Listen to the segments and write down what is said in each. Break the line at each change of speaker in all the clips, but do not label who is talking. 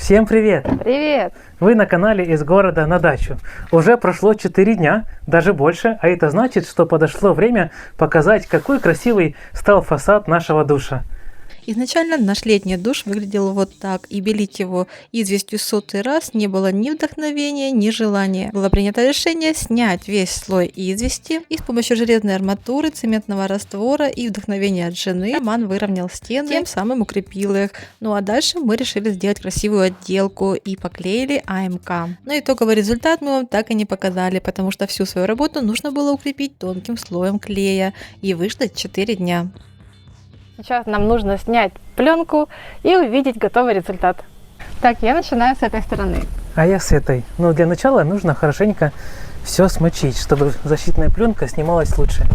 Всем привет!
Привет!
Вы на канале «Из города на дачу». Уже прошло 4 дня, даже больше, а это значит, что подошло время показать, какой красивый стал фасад нашего душа.
Изначально наш летний душ выглядел вот так, и белить его известью 100-й раз не было ни вдохновения, ни желания. Было принято решение снять весь слой извести, и с помощью железной арматуры, цементного раствора и вдохновения от жены Роман выровнял стены, тем самым укрепил их. Ну а дальше мы решили сделать красивую отделку и поклеили АМК. Но итоговый результат мы вам так и не показали, потому что всю свою работу нужно было укрепить тонким слоем клея и выждать 4 дня.
Сейчас нам нужно снять пленку и увидеть готовый результат. Так, я начинаю с этой стороны.
А я с этой. Но для начала нужно хорошенько все смочить, чтобы защитная пленка снималась лучше.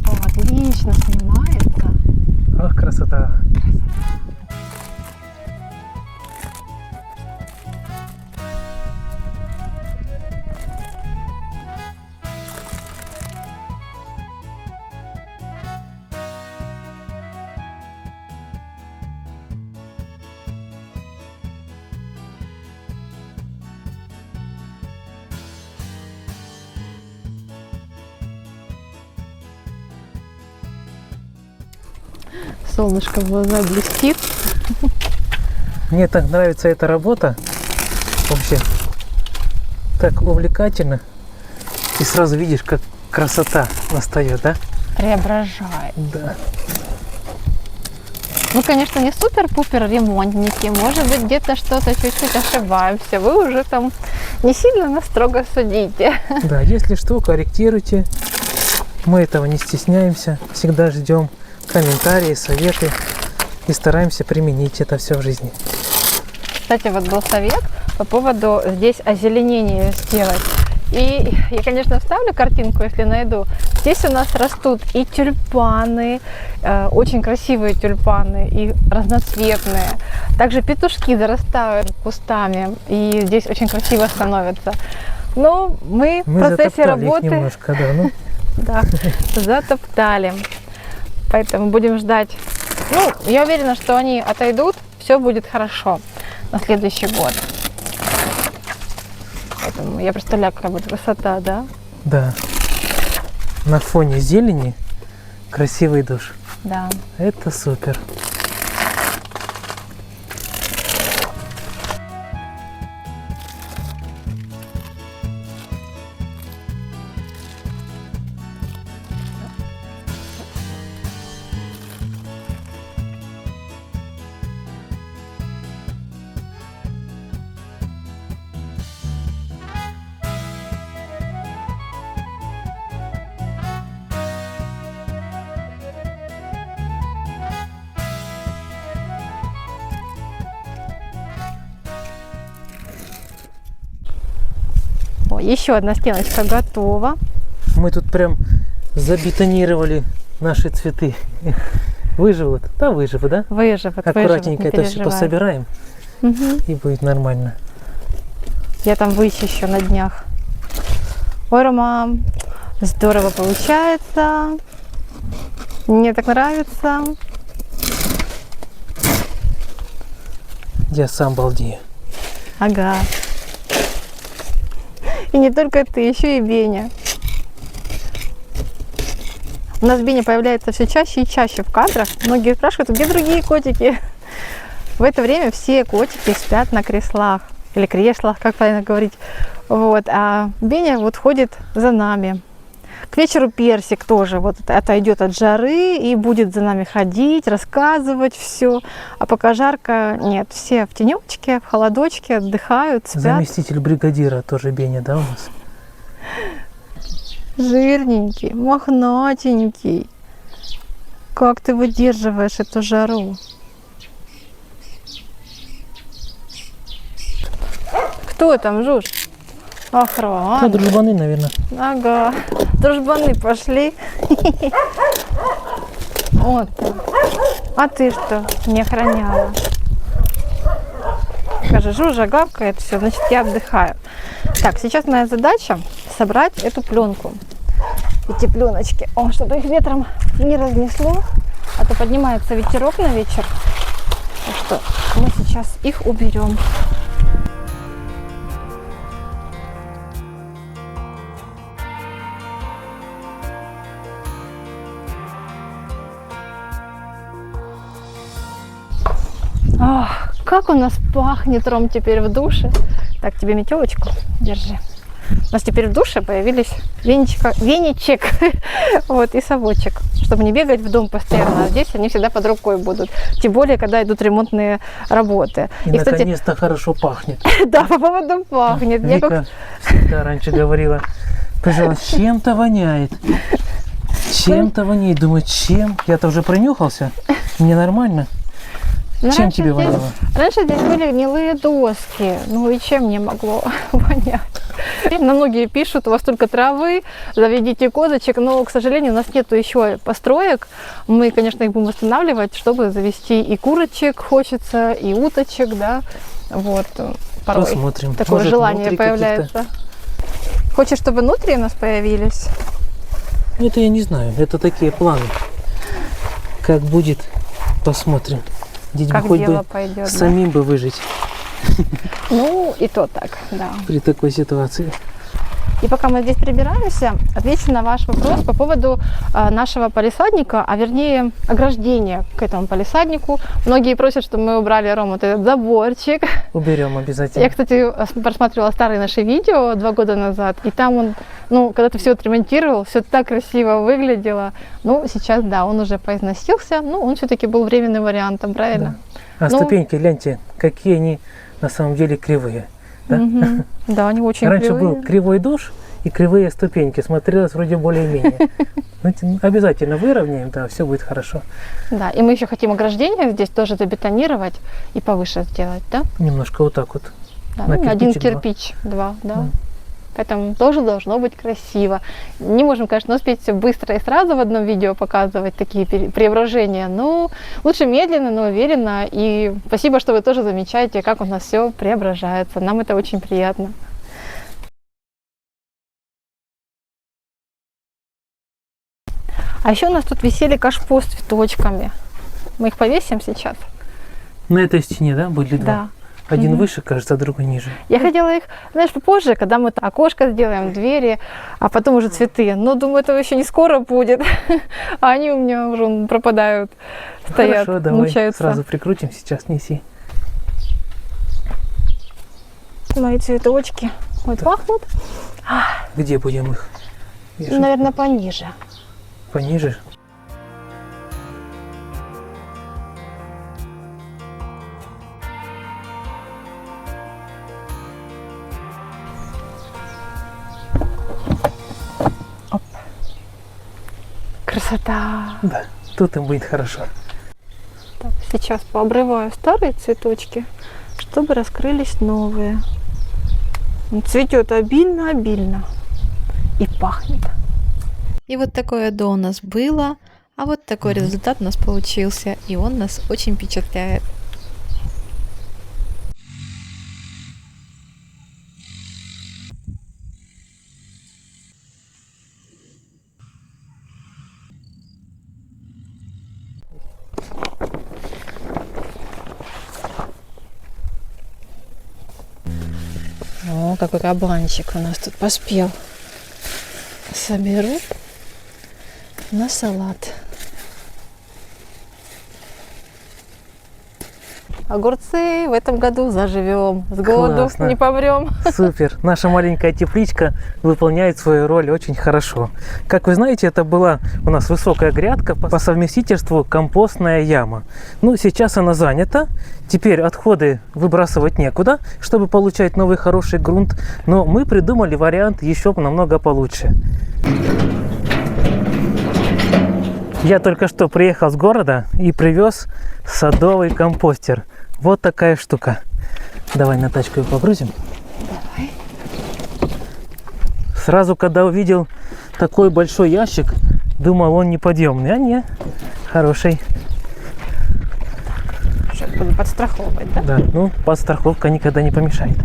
О, отлично снимается.
Ах, красота!
Солнышко в глаза блестит.
Мне так нравится эта работа. Вообще, так увлекательно. И сразу видишь, как красота настает, да?
Преображает.
Да.
Мы, конечно, не супер-пупер ремонтники. Может быть, где-то что-то чуть-чуть ошибаемся. Вы уже там не сильно нас строго судите.
Да, если что, корректируйте. Мы этого не стесняемся. Всегда ждем комментарии, советы и стараемся применить это все в жизни.
Кстати, вот был совет по поводу здесь озеленения сделать. И я, конечно, вставлю картинку, если найду. Здесь у нас растут и тюльпаны, очень красивые тюльпаны, и разноцветные. Также петушки зарастают кустами, и здесь очень красиво становится. Но мы в процессе работы
их немножко, да, ну.
да, затоптали. Поэтому будем ждать. Ну, я уверена, что они отойдут, все будет хорошо на следующий год. Поэтому я представляю, какая будет высота, да?
Да. На фоне зелени красивый душ.
Да.
Это супер.
О, еще одна стеночка готова.
Мы тут прям забетонировали наши цветы. Выживут? Да, выживут, да?
Выживут,
Аккуратненько
выживут, не
это все
переживай.
пособираем,
Угу.
и будет нормально.
Я там вычищу на днях. Ой, Рома, здорово получается. Мне так нравится.
Я сам балдею.
Ага. И не только ты, еще и Беня. У нас Беня появляется все чаще и чаще в кадрах. Многие спрашивают, где другие котики? В это время все котики спят на креслах. Или креслах, как правильно говорить. Вот. А Беня вот ходит за нами. К вечеру Персик тоже вот отойдет от жары и будет за нами ходить, рассказывать все. А пока жарко, нет, все в тенечке, в холодочке отдыхают, спят.
Заместитель бригадира тоже Беня, да, у нас?
Жирненький, мохнатенький. Как ты выдерживаешь эту жару? Кто там, Жуж? Охрана.
Ну, дружбаны, наверное.
Ага. Дружбаны пошли. Вот так. А ты что, не охраняла? Скажи, Жужа гавкает, все, значит, я отдыхаю. Так, сейчас моя задача собрать эту пленку. Эти пленочки. О, чтобы их ветром не разнесло, а то поднимается ветерок на вечер. Так что мы сейчас их уберем. Ах, как у нас пахнет, Ром, теперь в душе. Так, тебе метелочку держи. У нас теперь в душе появились веничек вот, и совочек, чтобы не бегать в дом постоянно. А здесь они всегда под рукой будут. Тем более, когда идут ремонтные работы.
И наконец-то хорошо пахнет.
Да, по поводу пахнет.
Вика всегда раньше говорила, пожалуйста, чем-то воняет. Чем-то воняет. Думаю, чем? Я-то уже пронюхался. Мне нормально. Чем тебе воняло?
Раньше здесь были гнилые доски. Ну и чем мне могло вонять? На многие пишут, у вас только травы, заведите козочек, но, к сожалению, у нас нету еще построек. Мы, конечно, их будем восстанавливать, чтобы завести и курочек хочется, и уточек, да. Вот. Порой
посмотрим.
Такое
Может,
желание появляется. Хочешь, чтобы внутри у нас появились?
Это я не знаю. Это такие планы. Как будет, посмотрим. Здесь
как
бы хоть
дело
бы
пойдет,
самим
да?
бы выжить.
Ну, и то так, да.
При такой ситуации.
И пока мы здесь прибираемся, отвечу на ваш вопрос по поводу нашего палисадника, а вернее ограждения к этому палисаднику. Многие просят, чтобы мы убрали, Ром, вот этот заборчик.
Уберем обязательно.
Я, кстати, просматривала старые наши видео 2 года назад, и там он, ну, когда ты все отремонтировал, все так красиво выглядело. Ну, сейчас, да, он уже поизносился, но он все-таки был временным вариантом, правильно?
Да. А ступеньки, гляньте, какие они на самом деле кривые. Да,
да, они очень
раньше
кривые.
был кривой душ и кривые ступеньки. Смотрелось вроде более-менее. Обязательно выровняем, да, все будет хорошо.
Да, и мы еще хотим ограждение здесь тоже забетонировать и повыше сделать, да?
Немножко вот так вот.
Да, ну, один кирпич, два, да. Поэтому тоже должно быть красиво. Не можем, конечно, успеть все быстро и сразу в одном видео показывать такие преображения, но лучше медленно, но уверенно. И спасибо, что вы тоже замечаете, как у нас все преображается. Нам это очень приятно. А еще у нас тут висели кашпо с цветочками. Мы их повесим сейчас?
На этой стене, да, были два?
Да.
Один выше, кажется, а другой ниже.
Я хотела их, знаешь, попозже, когда мы окошко сделаем, двери, а потом уже цветы. Но думаю, этого еще не скоро будет. А они у меня уже пропадают, стоят,
хорошо, давай
мучаются.
Сразу прикрутим, сейчас неси.
Мои цветочки. Вот пахнут.
Где будем их вешать?
Наверное, пониже.
Пониже?
Оп. Красота.
Да, тут им будет хорошо.
Так, сейчас пообрываю старые цветочки, чтобы раскрылись новые. Он цветет обильно-обильно и пахнет.
И вот такое до у нас было, а вот такой результат у нас получился, и он нас очень впечатляет.
О, какой кабанчик у нас тут поспел. Соберу на салат. Огурцы в этом году заживем. С голоду
Классно.
не помрем.
Супер! Наша маленькая тепличка выполняет свою роль очень хорошо. Как вы знаете, это была у нас высокая грядка, по совместительству компостная яма. Ну, сейчас она занята. Теперь отходы выбрасывать некуда, чтобы получать новый хороший грунт. Но мы придумали вариант еще намного получше. Я только что приехал с города и привез садовый компостер. Вот такая штука. Давай на тачку его погрузим.
Давай.
Сразу, когда увидел такой большой ящик, думал, он неподъемный. А не, хороший.
чтобы подстраховывать, да?
Да, ну, подстраховка никогда не помешает.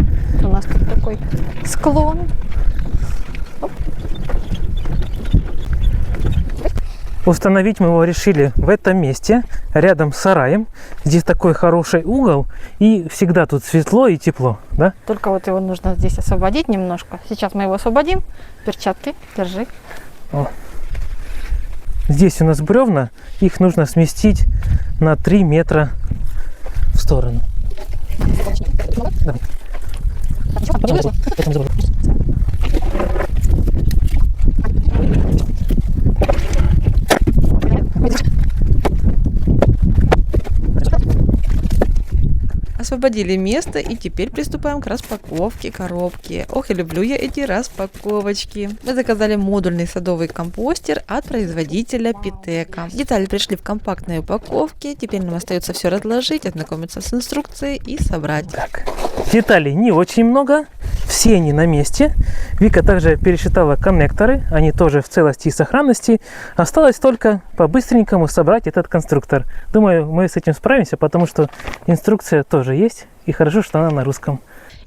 У нас тут такой склон. Оп.
Установить мы его решили в этом месте, рядом с сараем. Здесь такой хороший угол, и всегда тут светло и тепло, да?
Только вот его нужно здесь освободить немножко. Сейчас мы его освободим. Перчатки, держи.
О. Здесь у нас бревна, их нужно сместить на 3 метра в сторону.
Освободили место и теперь приступаем к распаковке коробки. Ох, и люблю я эти распаковочки. Мы заказали модульный садовый компостер от производителя Питека. Детали пришли в компактной упаковке. Теперь нам остается все разложить, ознакомиться с инструкцией и собрать.
Так. Деталей не очень много, все они на месте. Вика также пересчитала коннекторы, они тоже в целости и сохранности. Осталось только по-быстренькому собрать этот конструктор. Думаю, мы с этим справимся, потому что инструкция тоже есть, и хорошо, что она на русском.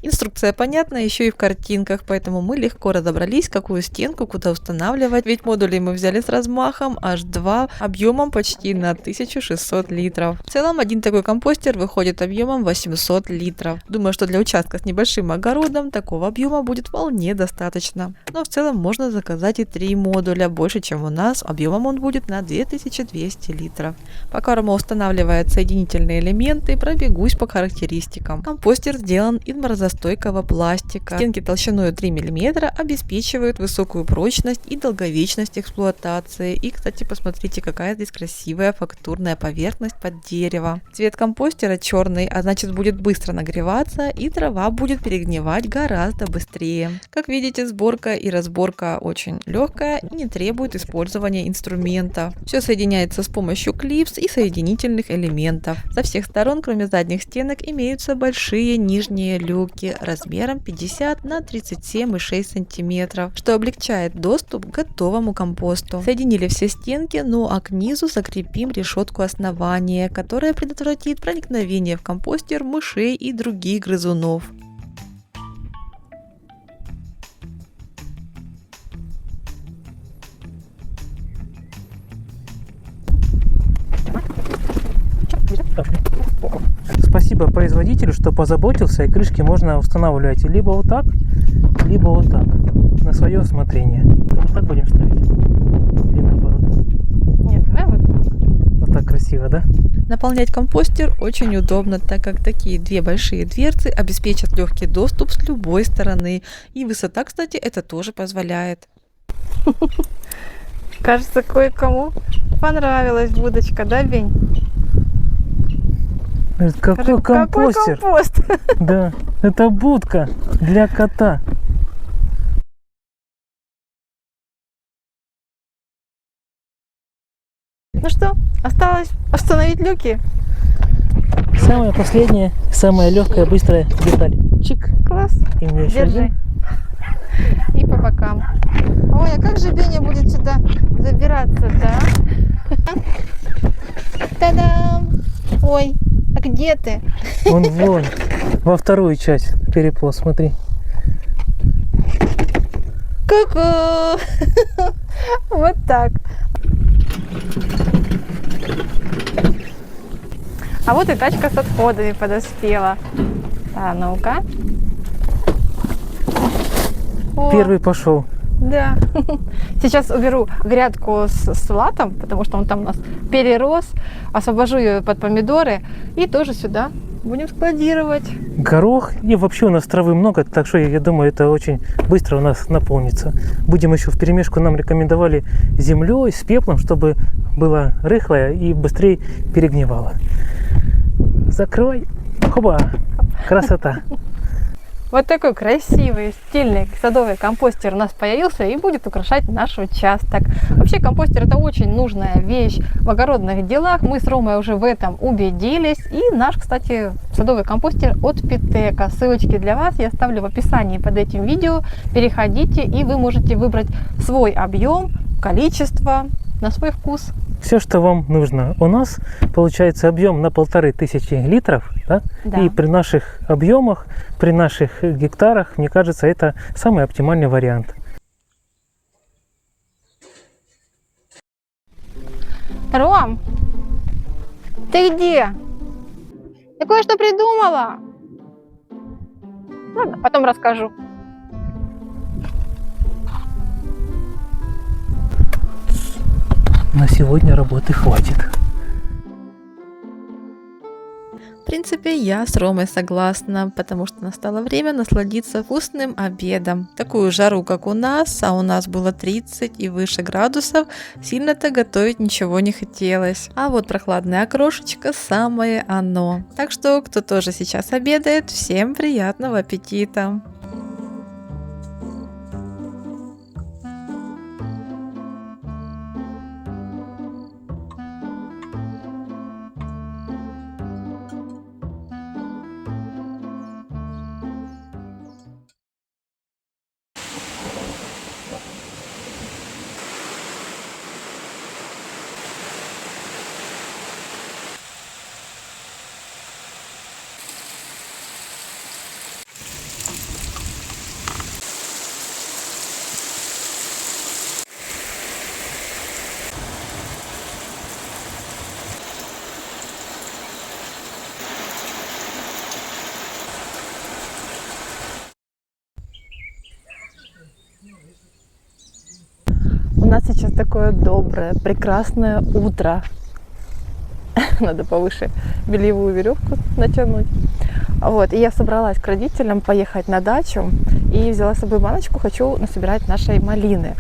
Инструкция понятна еще и в картинках, поэтому мы легко разобрались, какую стенку куда устанавливать. Ведь модули мы взяли с размахом аж 2, объемом почти на 1600 литров. В целом один такой компостер выходит объемом 800 литров. Думаю, что для участка с небольшим огородом такого объема будет вполне достаточно. Но в целом можно заказать и 3 модуля, больше чем у нас. Объемом он будет на 2200 литров. Пока Рома устанавливает соединительные элементы, пробегусь по характеристикам. Компостер сделан из морозостойкого пластика. Стенки толщиной 3 мм обеспечивают высокую прочность и долговечность эксплуатации. И, кстати, посмотрите, какая здесь красивая фактурная поверхность под дерево. Цвет компостера черный, а значит будет быстро нагреваться, и трава будет перегнивать гораздо быстрее. Как видите, сборка и разборка очень легкая и не требует использования инструмента. Все соединяется с помощью клипс и соединительных элементов. Со всех сторон, кроме задних стенок, имеются большие нижние люки размером 50 на 37,6 см, что облегчает доступ к готовому компосту. Соединили все стенки, ну а к низу закрепим решетку основания, которая предотвратит проникновение в компостер мышей и других грызунов.
Спасибо производителю, что позаботился, и крышки можно устанавливать либо вот так, либо вот так, на свое усмотрение. Вот так будем ставить? Или наоборот?
Нет, давай вот так.
Вот так красиво, да?
Наполнять компостер очень удобно, так как такие 2 большие дверцы обеспечат легкий доступ с любой стороны. И высота, кстати, это тоже позволяет.
Кажется, кое-кому понравилась будочка, да, Бень?
Говорит, какой компостер?
Какой компост?
Да, это будка для кота.
Ну что, осталось установить люки.
Самая последняя, самая легкая, быстрая деталь. Чик.
Класс.
И мне еще
Держи.
один.
И по бокам. Ой, а как же Беня будет сюда забираться, да? Та-дам! Ой, а где ты?
Он вон, во вторую часть переплыл, смотри.
Ку-ку! Вот так. А вот и тачка с отходами подоспела. А ну-ка. О,
Первый пошел.
да. Сейчас уберу грядку с салатом, потому что он там у нас перерос. Освобожу ее под помидоры и тоже сюда будем складировать.
Горох, и вообще у нас травы много, так что я думаю, это очень быстро у нас наполнится. Будем еще вперемешку, нам рекомендовали землей, с пеплом, чтобы было рыхлое и быстрее перегнивало. Закрывай. Хоба. Красота.
Вот такой красивый, стильный садовый компостер у нас появился и будет украшать наш участок. Вообще компостер это очень нужная вещь в огородных делах. Мы с Ромой уже в этом убедились. И наш, кстати, садовый компостер от Питека. Ссылочки для вас я оставлю в описании под этим видео. Переходите и вы можете выбрать свой объем, количество на свой вкус.
Все, что вам нужно. У нас получается объем на 1500 литров, да?
Да.
И при наших объемах, при наших гектарах, мне кажется, это самый оптимальный вариант.
Ром, ты где? Я кое-что придумала. Ладно, потом расскажу.
На сегодня работы хватит.
В принципе, я с Ромой согласна, потому что настало время насладиться вкусным обедом. Такую жару, как у нас, а у нас было 30 и выше градусов, сильно-то готовить ничего не хотелось. А вот прохладная окрошечка самое оно. Так что, кто тоже сейчас обедает, всем приятного аппетита!
У нас сейчас такое доброе, прекрасное утро. Надо повыше бельевую веревку натянуть. Вот, и я собралась к родителям поехать на дачу и взяла с собой баночку, хочу насобирать нашей малины.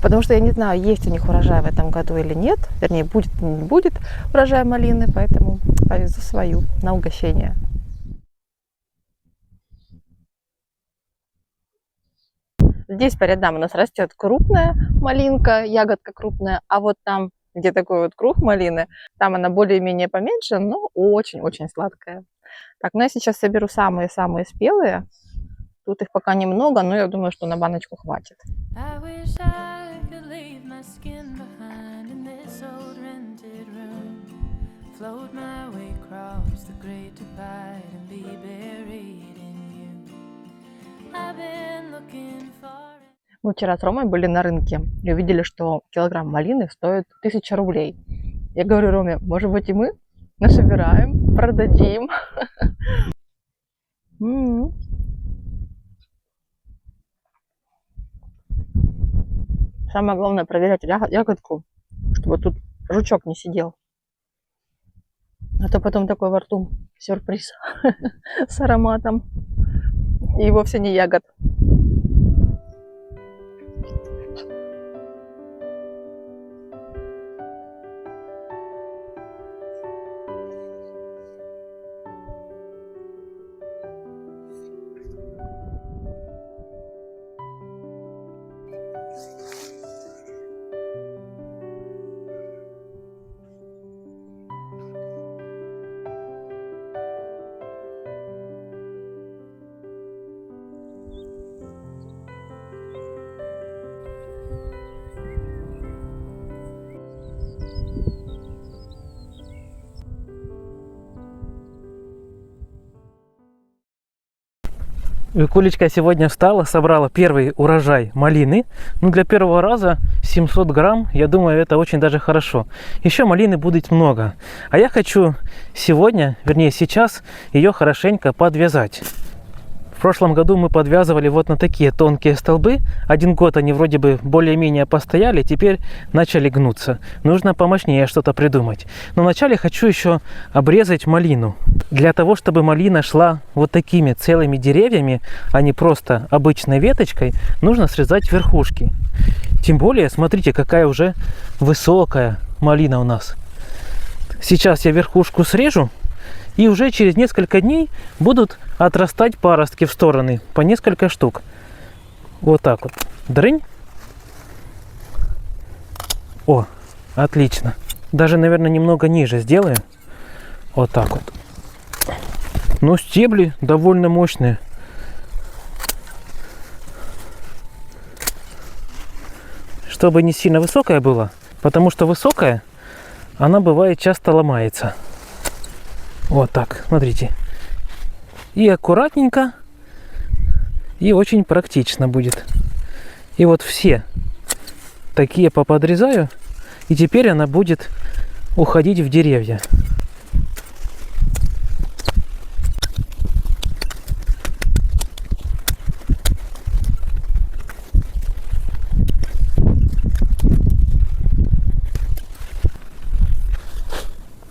Потому что я не знаю, есть у них урожай в этом году или нет. Вернее, будет или не будет урожай малины, поэтому повезу свою на угощение. Здесь по рядам у нас растет крупная малинка, ягодка крупная, а вот там, где такой вот круг малины, там она более-менее поменьше, но очень-очень сладкая. Так, ну я сейчас соберу самые-самые спелые. Тут их пока немного, но я думаю, что на баночку хватит. Мы вчера с Ромой были на рынке и увидели, что килограмм малины стоит 1000 рублей. Я говорю Роме, может быть и мы насобираем, продадим. Самое главное проверять ягодку, чтобы тут жучок не сидел. А то потом такой во рту сюрприз с ароматом. И вовсе не ягод.
Викулечка сегодня встала, собрала первый урожай малины. Ну, для первого раза 700 грамм, я думаю, это очень даже хорошо. Еще малины будет много. А я хочу сегодня, вернее сейчас, ее хорошенько подвязать. В прошлом году мы подвязывали вот на такие тонкие столбы. Один год они вроде бы более-менее постояли, теперь начали гнуться. Нужно помощнее что-то придумать. Но вначале хочу еще обрезать малину. Для того, чтобы малина шла вот такими целыми деревьями, а не просто обычной веточкой, нужно срезать верхушки. Тем более, смотрите, какая уже высокая малина у нас. Сейчас я верхушку срежу. И уже через несколько дней будут отрастать паростки в стороны, по несколько штук. Вот так вот. Дрынь. О, отлично. Даже, наверное, немного ниже сделаю. Вот так вот. Но стебли довольно мощные. Чтобы не сильно высокая была, Потому что высокая, она бывает часто ломается. Вот так, смотрите. И аккуратненько, и очень практично будет. И вот все такие поподрезаю, и теперь она будет уходить в деревья.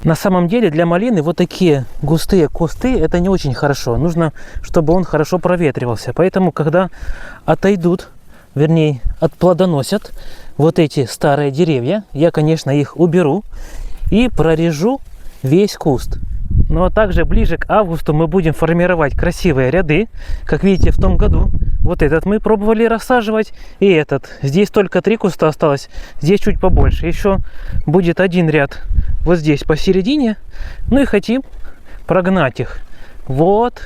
На самом деле для малины вот такие густые кусты это не очень хорошо. Нужно, чтобы он хорошо проветривался. Поэтому, когда отойдут, вернее, отплодоносят вот эти старые деревья, я, конечно, их уберу и прорежу весь куст. Ну а также ближе к августу мы будем формировать красивые ряды. Как видите, в том году вот этот мы пробовали рассаживать, и этот. Здесь только 3 куста осталось, здесь чуть побольше. Еще будет один ряд вот здесь посередине. Ну и хотим прогнать их вот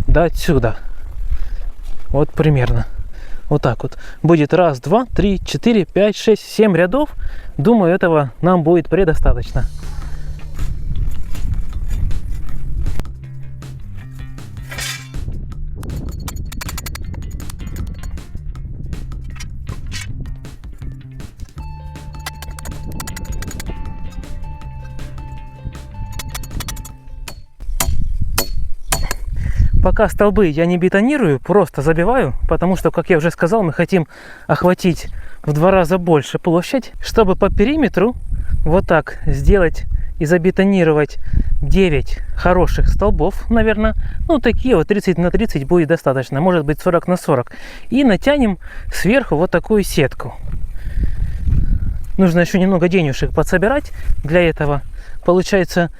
до отсюда. Вот примерно. Вот так вот. Будет 1, 2, 3, 4, 5, 6, 7 рядов. Думаю, этого нам будет предостаточно. Пока столбы я не бетонирую, просто забиваю, потому что, как я уже сказал, мы хотим охватить в 2 раза больше площадь, чтобы по периметру вот так сделать и забетонировать 9 хороших столбов, наверное. Ну, такие вот 30 на 30 будет достаточно, может быть 40 на 40. И натянем сверху вот такую сетку. Нужно еще немного денежек подсобирать для этого. Получается,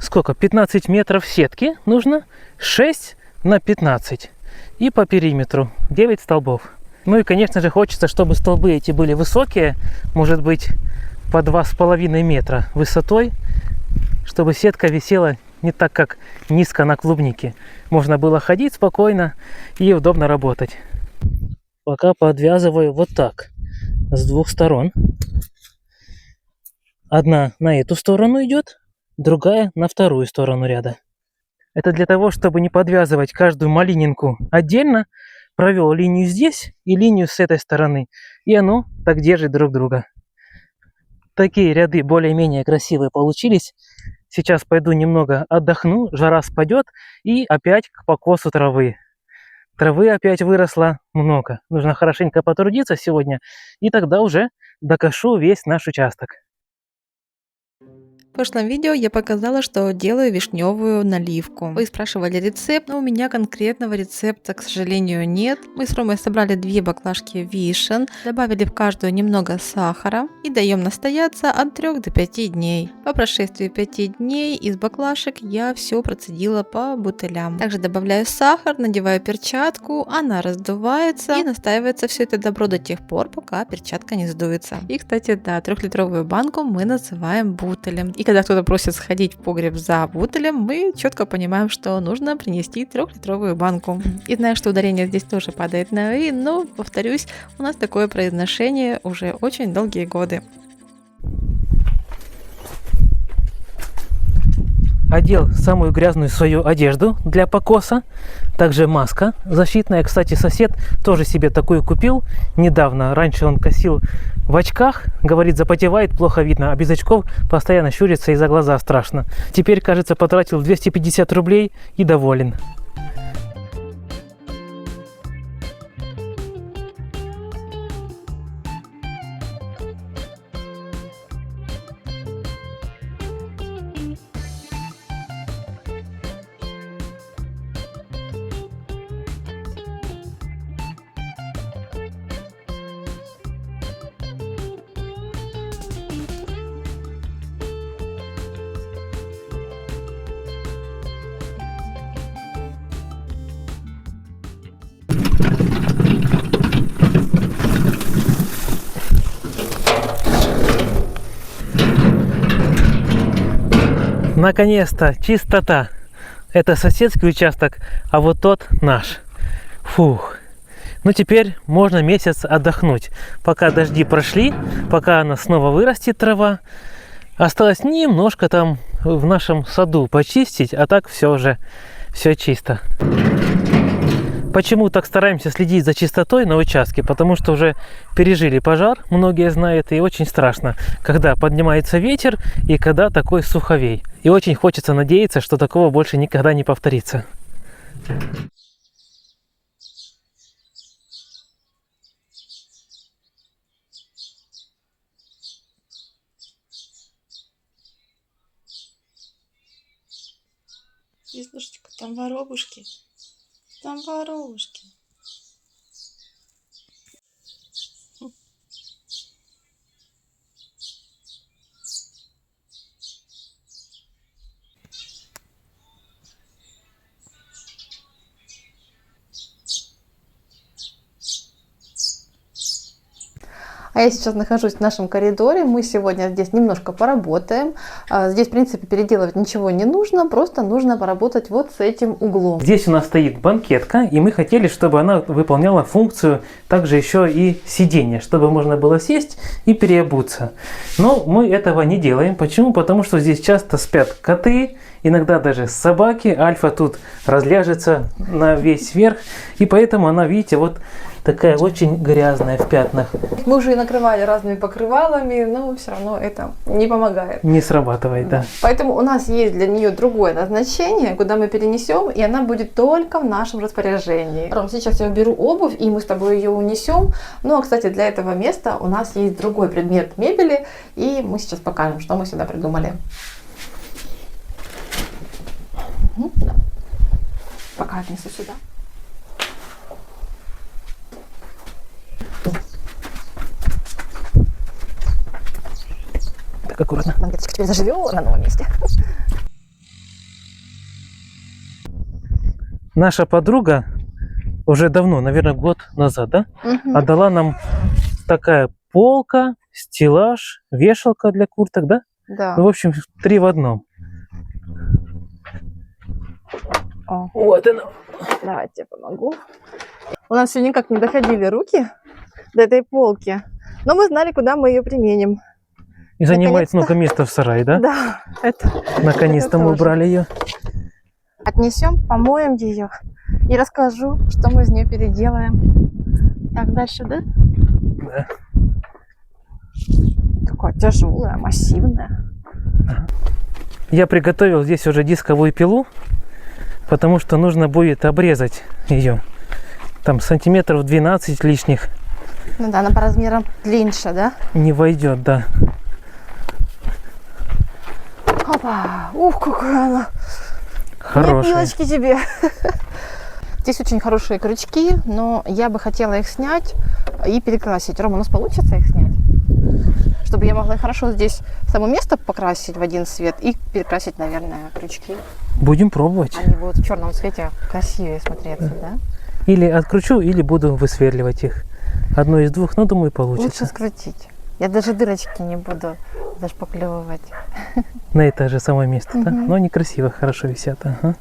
сколько? 15 метров сетки нужно, 6 на 15. И по периметру 9 столбов. Ну и, конечно же, хочется, чтобы столбы эти были высокие, может быть, по 2,5 метра высотой, чтобы сетка висела не так, как низко на клубнике. Можно было ходить спокойно и удобно работать. Пока подвязываю вот так, с 2 сторон. Одна на эту сторону идет, другая на вторую сторону ряда. Это для того, чтобы не подвязывать каждую малининку отдельно. Провел линию здесь и линию с этой стороны. И оно так держит друг друга. Такие ряды более-менее красивые получились. Сейчас пойду немного отдохну, жара спадет. И опять к покосу травы. Травы опять выросло много. Нужно хорошенько потрудиться сегодня. И тогда уже докошу весь наш участок.
В прошлом видео я показала, что делаю вишневую наливку. Вы спрашивали рецепт, но у меня конкретного рецепта, к сожалению, нет. Мы с Ромой собрали 2 баклажки вишен, добавили в каждую немного сахара и даем настояться от 3 до 5 дней. По прошествии 5 дней из баклажек я все процедила по бутылям. Также добавляю сахар, надеваю перчатку, она раздувается и настаивается все это добро до тех пор, пока перчатка не сдуется. И, кстати, да, 3-литровую банку мы называем бутылем. И когда кто-то просит сходить в погреб за бутылем, мы четко понимаем, что нужно принести 3-литровую банку. И знаю, что ударение здесь тоже падает на «и», но, повторюсь, у нас такое произношение уже очень долгие годы.
Одел самую грязную свою одежду для покоса. Также маска защитная. Кстати, сосед тоже себе такую купил недавно. Раньше он косил в очках. Говорит, запотевает, плохо видно. А без очков постоянно щурится и за глаза страшно. Теперь, кажется, потратил 250 рублей и доволен. Наконец-то чистота. Это соседский участок, а вот тот наш. Фух. Ну, теперь можно месяц отдохнуть, пока дожди прошли, пока она снова вырастет, трава. Осталось немножко там в нашем саду почистить, а так все уже, все чисто. Почему так стараемся следить за чистотой на участке? Потому что уже пережили пожар, многие знают, и очень страшно, когда поднимается ветер и когда такой суховей. И очень хочется надеяться, что такого больше никогда не повторится.
Слушайте, там воробушки. Там воробушки.
А я сейчас нахожусь в нашем коридоре. Мы сегодня здесь немножко поработаем. Здесь, в принципе, переделывать ничего не нужно, просто нужно поработать вот с этим углом.
Здесь у нас стоит банкетка, и мы хотели, чтобы она выполняла функцию также еще и сидения, чтобы можно было сесть и переобуться. Но мы этого не делаем. Почему? Потому что здесь часто спят коты, иногда даже собаки. Альфа тут разляжется на весь верх, и поэтому она, видите, вот такая очень грязная в пятнах.
Мы уже и накрывали разными покрывалами, но все равно это не помогает.
Не срабатывает, да.
Поэтому у нас есть для нее другое назначение, куда мы перенесем, и она будет только в нашем распоряжении. Ром, сейчас я уберу обувь, и мы с тобой ее унесем. Ну, а, кстати, для этого места у нас есть другой предмет мебели, и мы сейчас покажем, что мы сюда придумали. Пока отнесу сюда.
Так, аккуратно.
Банкеточка теперь заживет на новом месте.
Наша подруга уже давно, наверное, год назад, да, отдала нам такая полка, стеллаж, вешалка для курток, да?
Да.
Ну, в общем, 3 в одном.
О,
Вот она.
давайте я помогу. У нас все никак не доходили руки до этой полки, но мы знали, куда мы ее применим.
И занимает
Наконец-то.
много места в сарае, да?
Да, это
Наконец-то
это
мы
тоже.
убрали ее.
Отнесем, помоем ее и расскажу, что мы из нее переделаем. Так, дальше, да?
Да.
Такая тяжелая, массивная.
Я приготовил здесь уже дисковую пилу, потому что нужно будет обрезать ее. Там сантиметров 12 лишних
Ну да, она по размерам длиннее, да?
не войдет, да.
Опа! Ух, какая она!
Хорошая.
Пилочки тебе! Здесь очень хорошие крючки, но я бы хотела их снять и перекрасить. Рома, у нас получится их снять? Чтобы я могла хорошо здесь само место покрасить в один цвет и перекрасить, наверное, крючки.
Будем пробовать.
Они будут в черном цвете красивее смотреться, да?
Или откручу, или буду высверливать их. Одно из двух, но думаю,
Лучше
получится.
скрутить. Я даже дырочки не буду зашпаклевывать.
На это же самое место, да?
Мгм.
Но они красиво, хорошо висят. Ага.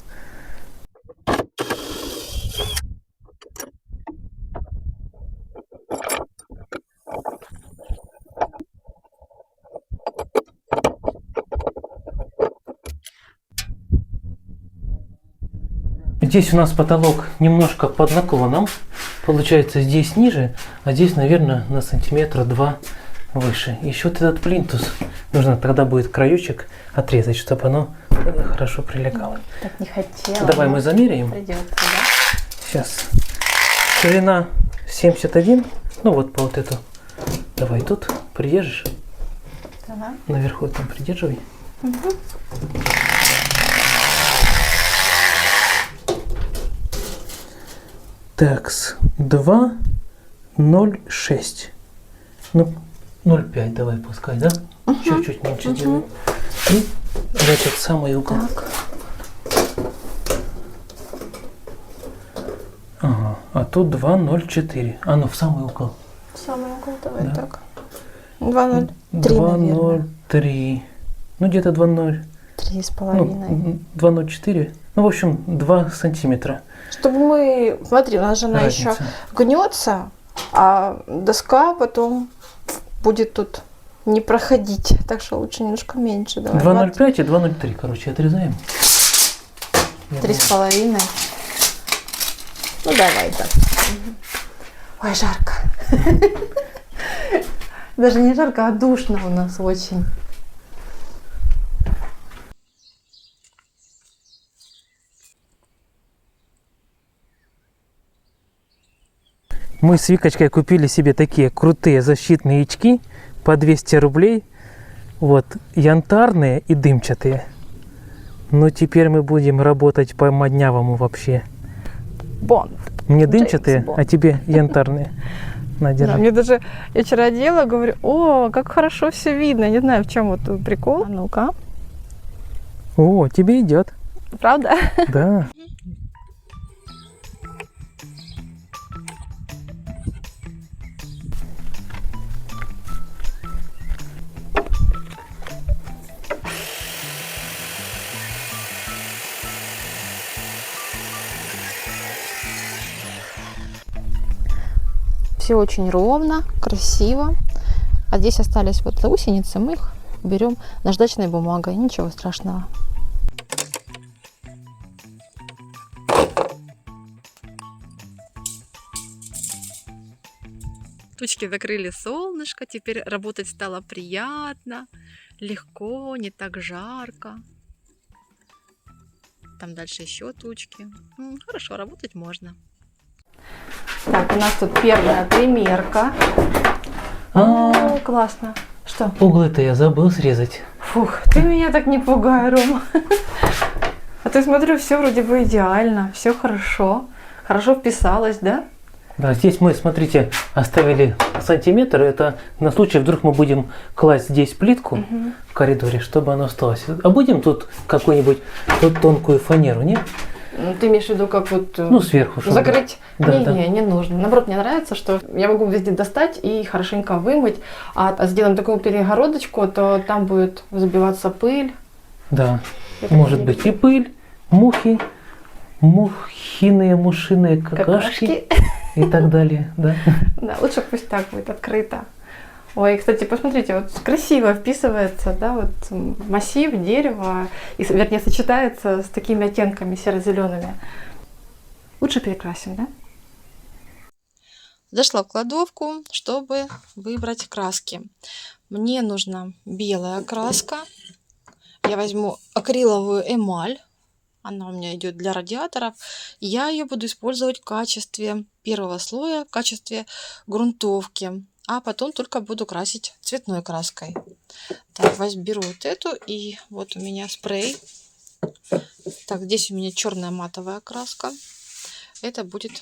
Здесь у нас потолок немножко под наклоном. Получается, здесь ниже, а здесь, наверное, на сантиметра 2 выше. Еще вот этот плинтус. Нужно тогда будет краючек отрезать, чтобы оно хорошо прилегало.
Так не хотела.
Давай мы замеряем.
Придется, да?
Сейчас. Ширина 71. Ну вот по вот эту. Давай тут придержишь.
Ага.
Наверху там придерживай. Такс. 2,06. Ну, 0,5 давай пускай, да? Чуть-чуть меньше делаем. И в этот самый угол.
Так.
Ага. А тут 2,04. А ну в самый угол.
Самый угол, давай
Да.
так. 2,03, наверное.
2,03. Ну где-то 2,0.
3,5.
Ну, 2,04. Ну, в общем, 2 сантиметра.
Чтобы мы... Смотри, у нас жена еще
Разница.
гнется, а доска потом будет тут не проходить. Так что лучше немножко меньше. Давай.
2,05 и 2,03, короче, отрезаем.
3,5. Ну, давай так. Ой, жарко. Даже не жарко, а душно у нас очень.
Мы с Викочкой купили себе такие крутые защитные очки по 200 рублей. Вот, янтарные и дымчатые. Ну, теперь мы будем работать по моднявому вообще.
Бонд.
Мне
Джеймс
дымчатые,
Бонд.
а тебе янтарные. На,
Да,
держи.
мне даже, я вчера одела, говорю, о, как хорошо все видно. Не знаю, в чем вот тут прикол. А ну-ка.
О, тебе идет.
Правда?
Да.
Все очень ровно, красиво. А здесь остались вот гусеницы, мы их берем наждачной бумагой. Ничего страшного.
Тучки закрыли солнышко, теперь работать стало приятно, легко, не так жарко. Там дальше еще тучки. Хорошо, работать можно.
Так, у нас тут первая примерка.
А,
О, классно. Что?
углы-то я забыл срезать.
Фух, ты меня так не пугай, Рома. А ты, смотрю, все вроде бы идеально, все хорошо. Хорошо вписалось, да?
Да, здесь мы, смотрите, оставили сантиметр. Это на случай, вдруг мы будем класть здесь плитку в коридоре, чтобы она осталась. А будем тут какую-нибудь тут тонкую фанеру, нет?
Ты имеешь в виду, как вот
Ну, сверху. чтобы-
закрыть?
Да,
не,
да.
не нужно. Наоборот, мне нравится, что я могу везде достать и хорошенько вымыть. А сделаем такую перегородочку, то там будет забиваться пыль.
Да.
Это
Может
не-
быть и пыль, мухи, мухиные, мушиные какашки и так далее. Да.
Да, лучше пусть так будет открыто. Ой, кстати, посмотрите, вот красиво вписывается, да, вот массив дерева, и, вернее, сочетается с такими оттенками серо-зелеными. Лучше перекрасим, да?
Зашла в кладовку, чтобы выбрать краски. Мне нужна белая краска. Я возьму акриловую эмаль. Она у меня идет для радиаторов. Я ее буду использовать в качестве первого слоя, в качестве грунтовки. А потом только буду красить цветной краской. Так, беру вот эту. И вот у меня спрей. Так, здесь у меня черная матовая краска. Это будет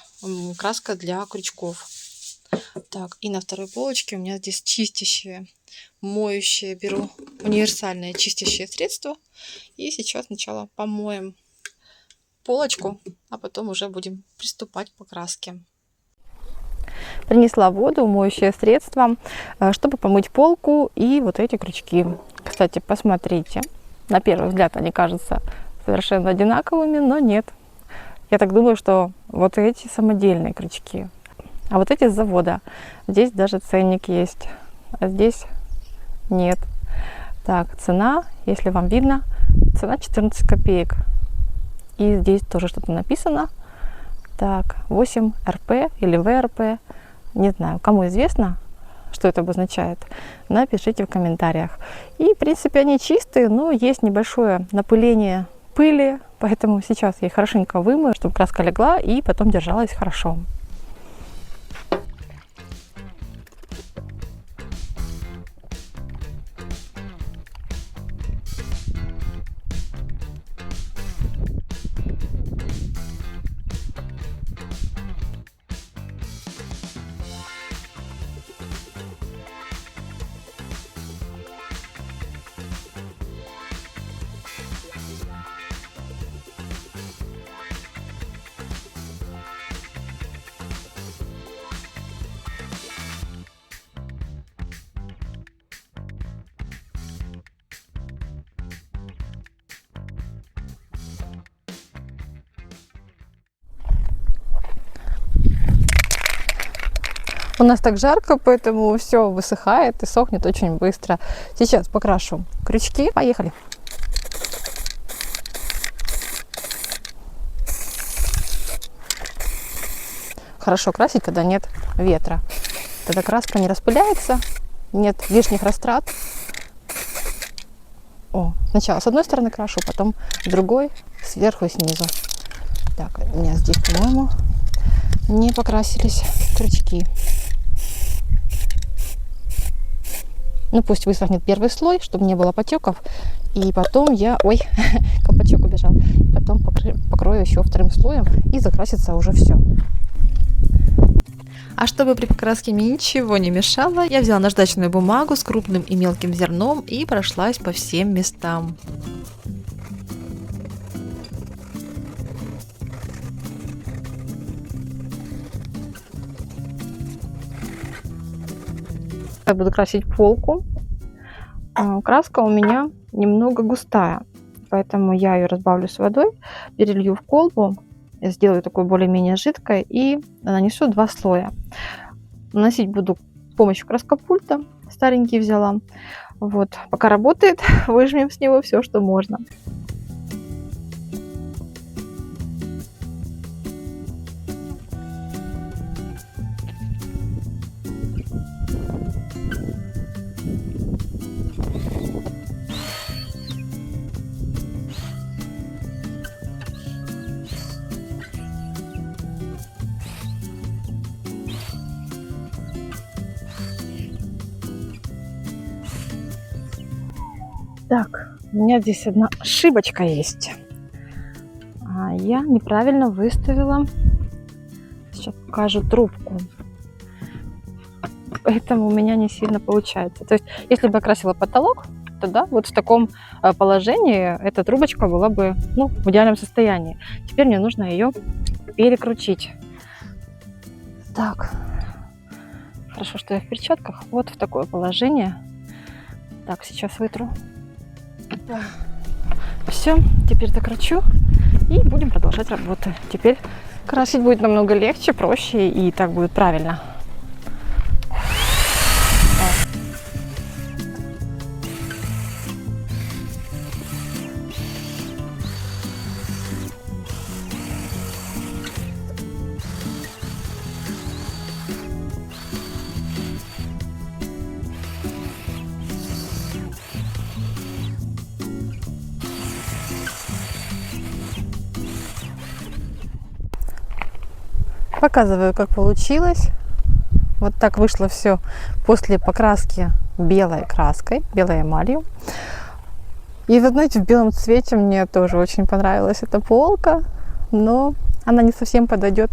краска для крючков. Так, и на второй полочке у меня здесь чистящее, моющее. Беру универсальное чистящее средство. И сейчас сначала помоем полочку, а потом уже будем приступать к покраске.
Принесла воду, моющее средство, чтобы помыть полку и вот эти крючки. Кстати, посмотрите. На первый взгляд они кажутся совершенно одинаковыми, но нет. Я так думаю, что вот эти самодельные крючки, а вот эти с завода. Здесь даже ценник есть, а здесь нет. Так, цена, если вам видно, цена 14 копеек. И здесь тоже что-то написано. Так, 8 РП или ВРП. Не знаю, кому известно, что это обозначает, напишите в комментариях. И, в принципе, они чистые, но есть небольшое напыление пыли, поэтому сейчас я их хорошенько вымою, чтобы краска легла и потом держалась хорошо. У нас так жарко, поэтому все высыхает и сохнет очень быстро. Сейчас покрашу крючки. Поехали. Хорошо красить, когда нет ветра. Тогда краска не распыляется, нет лишних растрат. Сначала с одной стороны крашу, потом с другой, сверху и снизу. Так, у меня здесь, по-моему, не покрасились крючки. Ну, пусть высохнет первый слой, чтобы не было потеков. И потом я... Ой, колпачок убежал. Потом покрою еще вторым слоем и закрасится уже все.
А чтобы при покраске мне ничего не мешало, я взяла наждачную бумагу с крупным и мелким зерном и прошлась по всем местам.
Я буду красить полку. Краска у меня немного густая, поэтому я ее разбавлю с водой, перелью в колбу, сделаю такой более-менее жидкой и нанесу 2 слоя. Наносить буду с помощью краскопульта, старенький взяла. Вот, пока работает, выжмем с него все, что можно. Так, у меня здесь одна ошибочка есть. Я неправильно выставила, сейчас покажу, трубку. Поэтому у меня не сильно получается. То есть, если бы я красила потолок, то да, вот в таком положении эта трубочка была бы, в идеальном состоянии. Теперь мне нужно ее перекрутить. Так, хорошо, что я в перчатках. Вот в такое положение. Так, сейчас вытру. Все, теперь докручу и будем продолжать работу. Теперь красить будет намного легче, проще и так будет правильно. Показываю, как получилось. Вот так вышло все после покраски белой краской, белой эмалью. И вы знаете, в белом цвете мне тоже очень понравилась эта полка, но она не совсем подойдет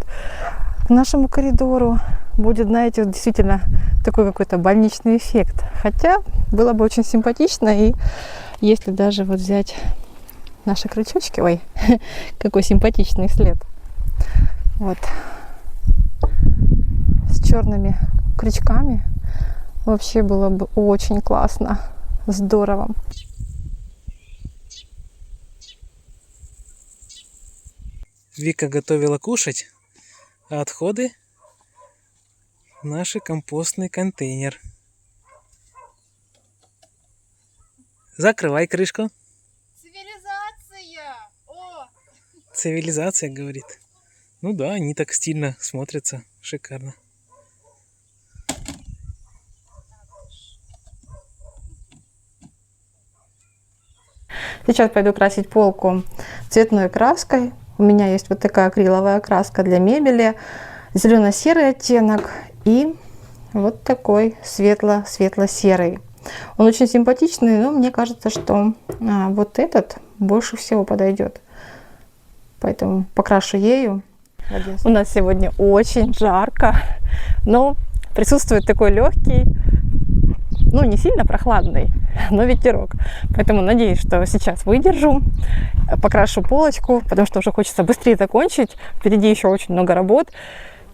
к нашему коридору. Будет, знаете, действительно такой какой-то больничный эффект. Хотя было бы очень симпатично, и если даже вот взять наши крючочки, ой, какой симпатичный след. Вот. С черными крючками вообще было бы очень классно, здорово.
Вика готовила кушать, а отходы в наш компостный контейнер. Закрывай крышку.
Цивилизация! О!
Цивилизация, говорит. Ну да, они так стильно смотрятся, шикарно.
Сейчас пойду красить полку цветной краской. У меня есть вот такая акриловая краска для мебели, зелено-серый оттенок и вот такой светло-светло-серый. Он очень симпатичный, но мне кажется, что вот этот больше всего подойдет. Поэтому покрашу ею. У нас сегодня очень жарко, но присутствует такой легкий, не сильно прохладный, но ветерок. Поэтому надеюсь, что сейчас выдержу, покрашу полочку, потому что уже хочется быстрее закончить. Впереди еще очень много работ.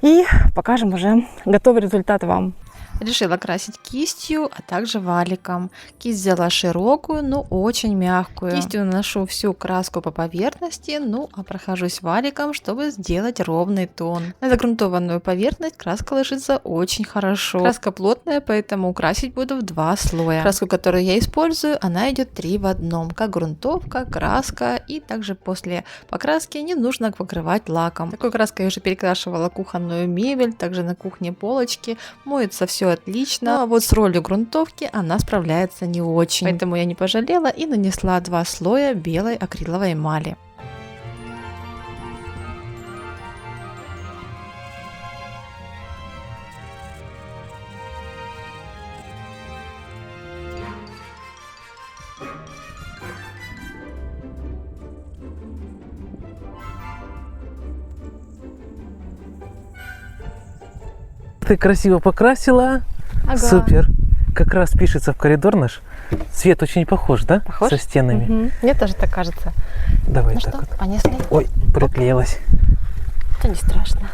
И покажем уже готовый результат вам.
Решила красить кистью, а также валиком. Кисть взяла широкую, но очень мягкую. Кистью наношу всю краску по поверхности, ну а прохожусь валиком, чтобы сделать ровный тон. На загрунтованную поверхность краска ложится очень хорошо. Краска плотная, поэтому красить буду в 2 слоя. Краску, которую я использую, она идет 3 в одном, как грунтовка, краска, и также после покраски не нужно покрывать лаком. Такой краской я уже перекрашивала кухонную мебель, также на кухне полочки. Моется все отлично, а вот с ролью грунтовки она справляется не очень. Поэтому я не пожалела и нанесла 2 слоя белой акриловой эмали.
Ты красиво покрасила.
Ага.
Супер. Как раз пишется в коридор наш. Цвет очень похож, да?
Похож?
Со стенами.
Мгм. Мне тоже так кажется.
Давай
Ну
так
что,
вот.
понесли?
Ой, приклеилась.
Это не страшно.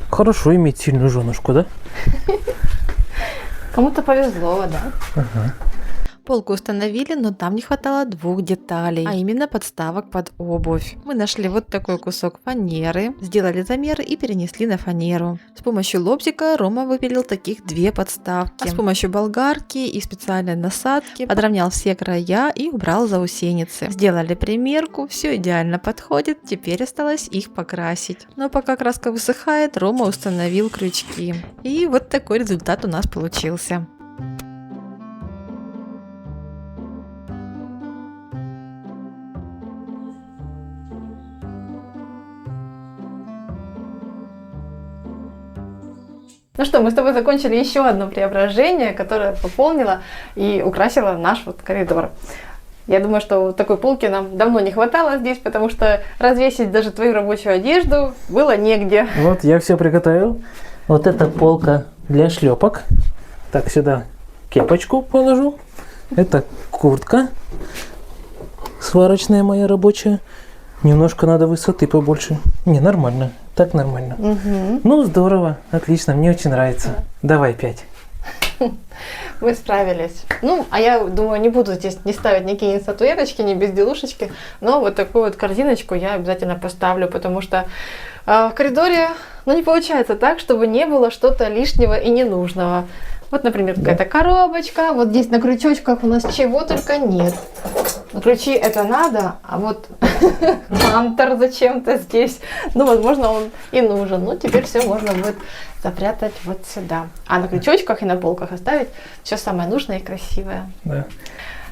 Хорошо иметь сильную женушку, да?
Кому-то повезло, да?
Ага.
Полку установили, но там не хватало 2 деталей, а именно подставок под обувь. Мы нашли вот такой кусок фанеры, сделали замеры и перенесли на фанеру. С помощью лобзика Рома выпилил таких 2 подставки. А с помощью болгарки и специальной насадки подровнял все края и убрал заусеницы. Сделали примерку, все идеально подходит, теперь осталось их покрасить. Но пока краска высыхает, Рома установил крючки. И вот такой результат у нас получился.
Ну что, мы с тобой закончили еще одно преображение, которое пополнило и украсило наш вот коридор. Я думаю, что вот такой полки нам давно не хватало здесь, потому что развесить даже твою рабочую одежду было негде.
Вот я все приготовил. Вот эта полка для шлепок. Так, сюда кепочку положу. Это куртка сварочная моя рабочая. Немножко надо высоты побольше. Не, нормально. Так нормально.
Угу.
Ну, здорово. Отлично. Мне очень нравится. Давай 5.
Вы справились. Ну, а я думаю, не буду здесь не ставить никакие ни статуэточки, ни безделушечки, но вот такую вот корзиночку я обязательно поставлю, потому что в коридоре, ну, не получается так, чтобы не было что-то лишнего и ненужного. Вот, например, какая-то коробочка, вот здесь на крючочках у нас чего только нет. На ключи это надо, а вот хантер зачем-то здесь, ну, возможно, он и нужен. Ну, теперь все можно будет запрятать вот сюда. А на крючочках и на полках оставить все самое нужное и красивое.
Да.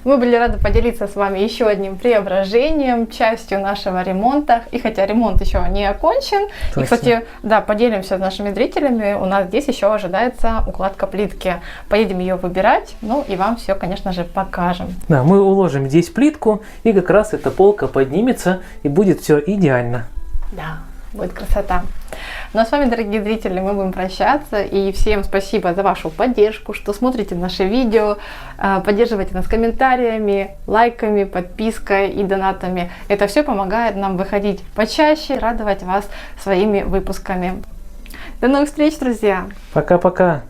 Мы были рады поделиться с вами еще одним преображением, частью нашего ремонта. И хотя ремонт еще не окончен,
Точно.
и, кстати, да, поделимся с нашими зрителями, у нас здесь еще ожидается укладка плитки. Поедем ее выбирать, ну и вам все, конечно же, покажем.
Да, мы уложим здесь плитку, и как раз эта полка поднимется, и будет все идеально.
Да, будет красота. Ну а с вами, дорогие зрители, мы будем прощаться. И всем спасибо за вашу поддержку, что смотрите наши видео, поддерживайте нас комментариями, лайками, подпиской и донатами. Это все помогает нам выходить почаще, радовать вас своими выпусками. До новых встреч, друзья!
Пока-пока.